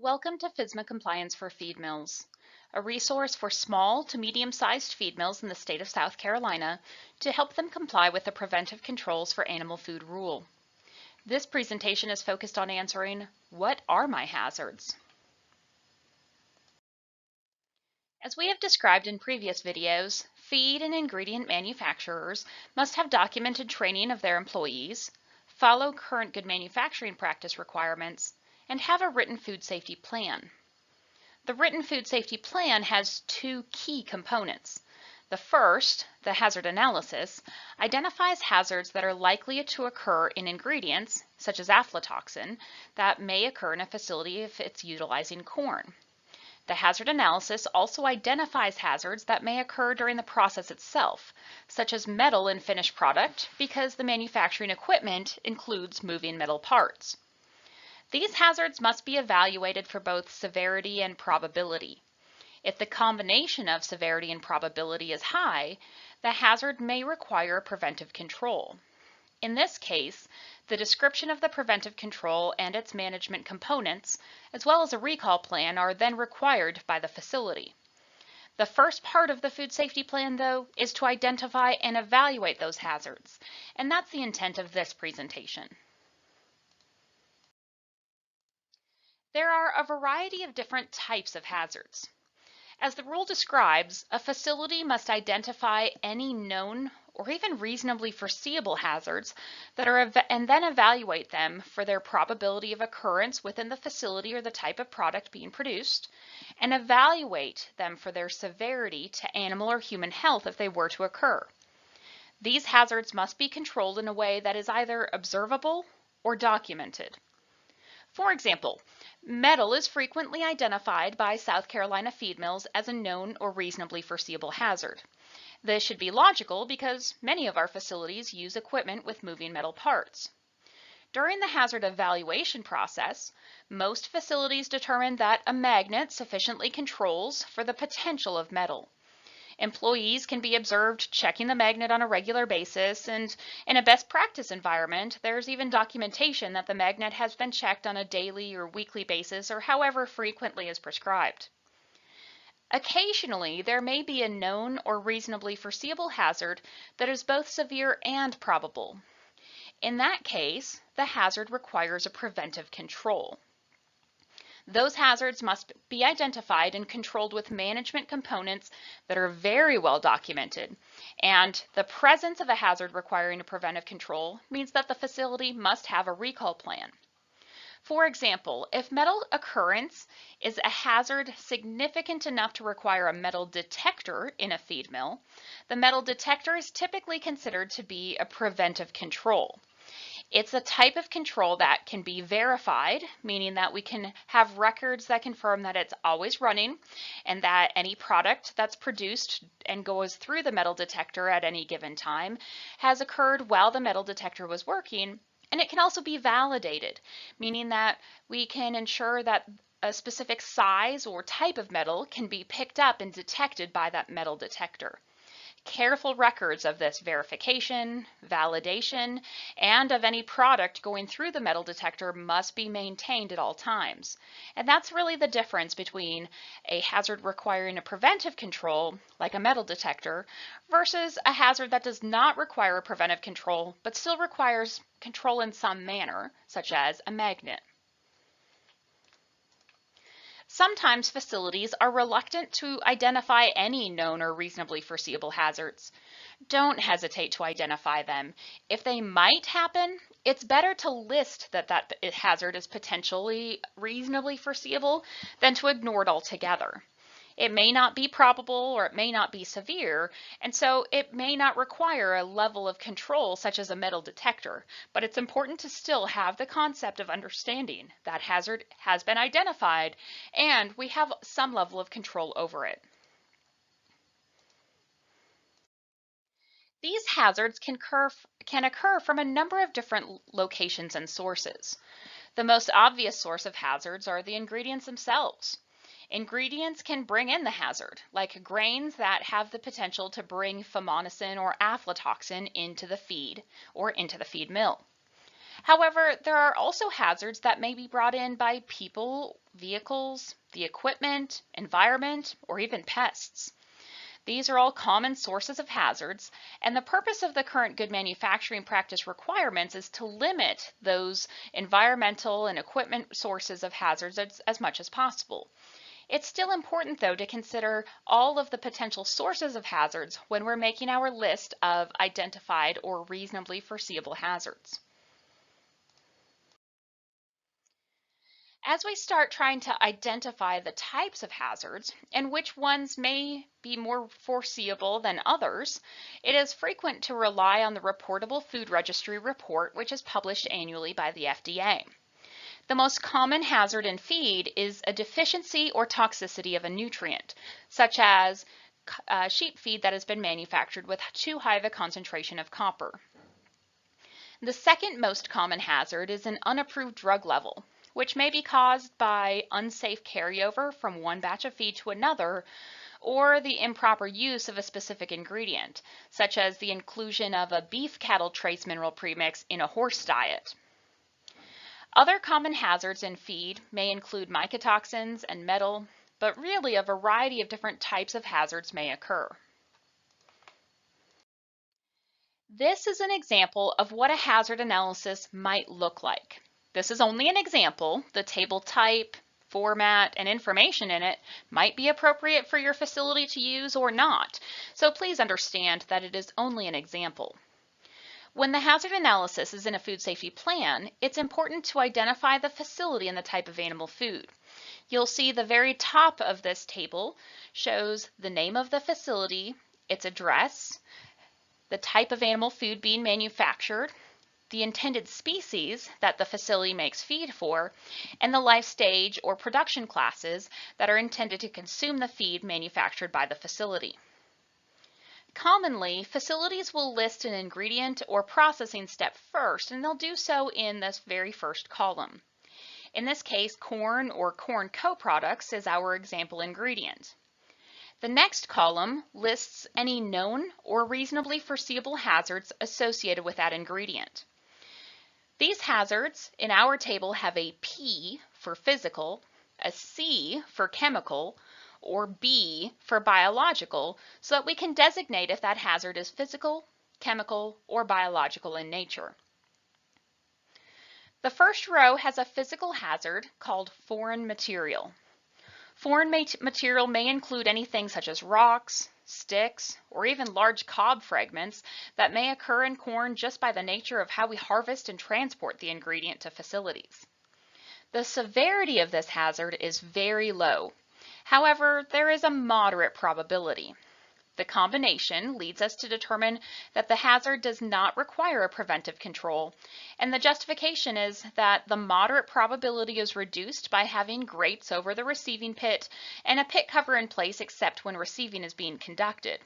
Welcome to FSMA Compliance for Feed Mills, a resource for small to medium-sized feed mills in the state of South Carolina to help them comply with the preventive controls for animal food rule. This presentation is focused on answering, what are my hazards? As we have described in previous videos, feed and ingredient manufacturers must have documented training of their employees, follow current good manufacturing practice requirements, and have a written food safety plan. The written food safety plan has two key components. The first, the hazard analysis, identifies hazards that are likely to occur in ingredients, such as aflatoxin, that may occur in a facility if it's utilizing corn. The hazard analysis also identifies hazards that may occur during the process itself, such as metal in finished product, because the manufacturing equipment includes moving metal parts. These hazards must be evaluated for both severity and probability. If the combination of severity and probability is high, the hazard may require preventive control. In this case, the description of the preventive control and its management components, as well as a recall plan, are then required by the facility. The first part of the food safety plan, though, is to identify and evaluate those hazards, and that's the intent of this presentation. There are a variety of different types of hazards. As the rule describes, a facility must identify any known or even reasonably foreseeable hazards and then evaluate them for their probability of occurrence within the facility or the type of product being produced, and evaluate them for their severity to animal or human health if they were to occur. These hazards must be controlled in a way that is either observable or documented. For example, metal is frequently identified by South Carolina feed mills as a known or reasonably foreseeable hazard. This should be logical because many of our facilities use equipment with moving metal parts. During the hazard evaluation process, most facilities determine that a magnet sufficiently controls for the potential of metal. Employees can be observed checking the magnet on a regular basis, and in a best practice environment, there's even documentation that the magnet has been checked on a daily or weekly basis or however frequently as prescribed. Occasionally, there may be a known or reasonably foreseeable hazard that is both severe and probable. In that case, the hazard requires a preventive control. Those hazards must be identified and controlled with management components that are very well documented, and the presence of a hazard requiring a preventive control means that the facility must have a recall plan. For example, if metal occurrence is a hazard significant enough to require a metal detector in a feed mill, the metal detector is typically considered to be a preventive control. It's a type of control that can be verified, meaning that we can have records that confirm that it's always running and that any product that's produced and goes through the metal detector at any given time has occurred while the metal detector was working. And it can also be validated, meaning that we can ensure that a specific size or type of metal can be picked up and detected by that metal detector. Careful records of this verification, validation, and of any product going through the metal detector must be maintained at all times. And that's really the difference between a hazard requiring a preventive control, like a metal detector, versus a hazard that does not require a preventive control, but still requires control in some manner, such as a magnet. Sometimes facilities are reluctant to identify any known or reasonably foreseeable hazards. Don't hesitate to identify them. If they might happen, it's better to list that hazard is potentially reasonably foreseeable than to ignore it altogether. It may not be probable or it may not be severe, and so it may not require a level of control such as a metal detector, but it's important to still have the concept of understanding that hazard has been identified and we have some level of control over it. These hazards can occur from a number of different locations and sources. The most obvious source of hazards are the ingredients themselves. Ingredients can bring in the hazard, like grains that have the potential to bring fumonisin or aflatoxin into the feed or into the feed mill. However, there are also hazards that may be brought in by people, vehicles, the equipment, environment, or even pests. These are all common sources of hazards, and the purpose of the current good manufacturing practice requirements is to limit those environmental and equipment sources of hazards as much as possible. It's still important, though, to consider all of the potential sources of hazards when we're making our list of identified or reasonably foreseeable hazards. As we start trying to identify the types of hazards and which ones may be more foreseeable than others, it is frequent to rely on the Reportable Food Registry report, which is published annually by the FDA. The most common hazard in feed is a deficiency or toxicity of a nutrient, such as sheep feed that has been manufactured with too high of a concentration of copper. The second most common hazard is an unapproved drug level, which may be caused by unsafe carryover from one batch of feed to another, or the improper use of a specific ingredient, such as the inclusion of a beef cattle trace mineral premix in a horse diet. Other common hazards in feed may include mycotoxins and metal, but really a variety of different types of hazards may occur. This is an example of what a hazard analysis might look like. This is only an example. The table type, format, and information in it might be appropriate for your facility to use or not, so please understand that it is only an example. When the hazard analysis is in a food safety plan, it's important to identify the facility and the type of animal food. You'll see the very top of this table shows the name of the facility, its address, the type of animal food being manufactured, the intended species that the facility makes feed for, and the life stage or production classes that are intended to consume the feed manufactured by the facility. Commonly, facilities will list an ingredient or processing step first, and they'll do so in this very first column. In this case, corn or corn co-products is our example ingredient. The next column lists any known or reasonably foreseeable hazards associated with that ingredient. These hazards in our table have a P for physical, a C for chemical, or B for biological, so that we can designate if that hazard is physical, chemical, or biological in nature. The first row has a physical hazard called foreign material. Foreign material may include anything such as rocks, sticks, or even large cob fragments that may occur in corn just by the nature of how we harvest and transport the ingredient to facilities. The severity of this hazard is very low. However, there is a moderate probability. The combination leads us to determine that the hazard does not require a preventive control, and the justification is that the moderate probability is reduced by having grates over the receiving pit and a pit cover in place except when receiving is being conducted.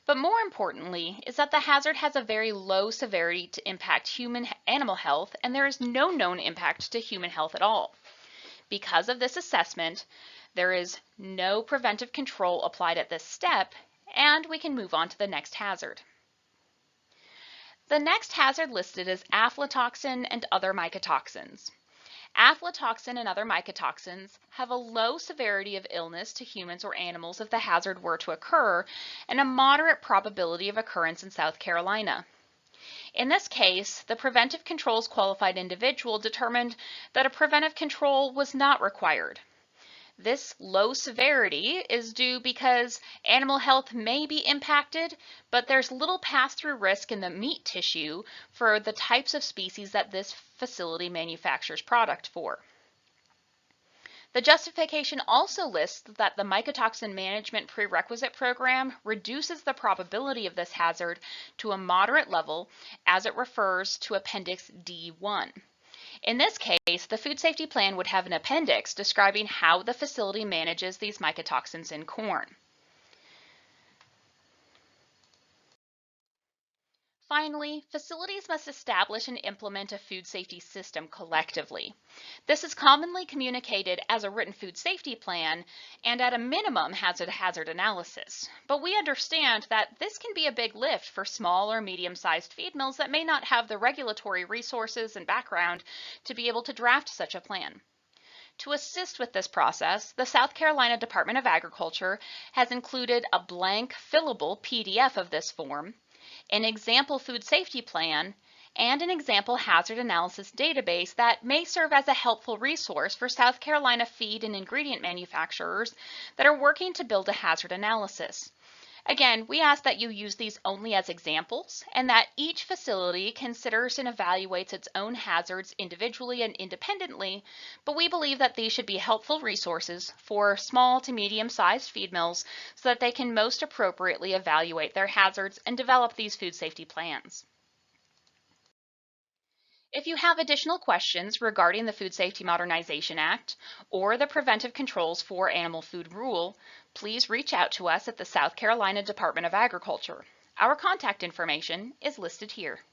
But more importantly is that the hazard has a very low severity to impact human-animal health, and there is no known impact to human health at all. Because of this assessment, there is no preventive control applied at this step, and we can move on to the next hazard. The next hazard listed is aflatoxin and other mycotoxins. Aflatoxin and other mycotoxins have a low severity of illness to humans or animals if the hazard were to occur, and a moderate probability of occurrence in South Carolina. In this case, the Preventive Controls Qualified Individual determined that a preventive control was not required. This low severity is due because animal health may be impacted, but there's little pass-through risk in the meat tissue for the types of species that this facility manufactures product for. The justification also lists that the mycotoxin management prerequisite program reduces the probability of this hazard to a moderate level as it refers to Appendix D1. In this case, the food safety plan would have an appendix describing how the facility manages these mycotoxins in corn. Finally, facilities must establish and implement a food safety system collectively. This is commonly communicated as a written food safety plan and at a minimum has a hazard analysis. But we understand that this can be a big lift for small or medium-sized feed mills that may not have the regulatory resources and background to be able to draft such a plan. To assist with this process, the South Carolina Department of Agriculture has included a blank fillable PDF of this form, an example food safety plan, and an example hazard analysis database that may serve as a helpful resource for South Carolina feed and ingredient manufacturers that are working to build a hazard analysis. Again, we ask that you use these only as examples and that each facility considers and evaluates its own hazards individually and independently, but we believe that these should be helpful resources for small to medium-sized feed mills so that they can most appropriately evaluate their hazards and develop these food safety plans. If you have additional questions regarding the Food Safety Modernization Act or the Preventive Controls for Animal Food Rule, please reach out to us at the South Carolina Department of Agriculture. Our contact information is listed here.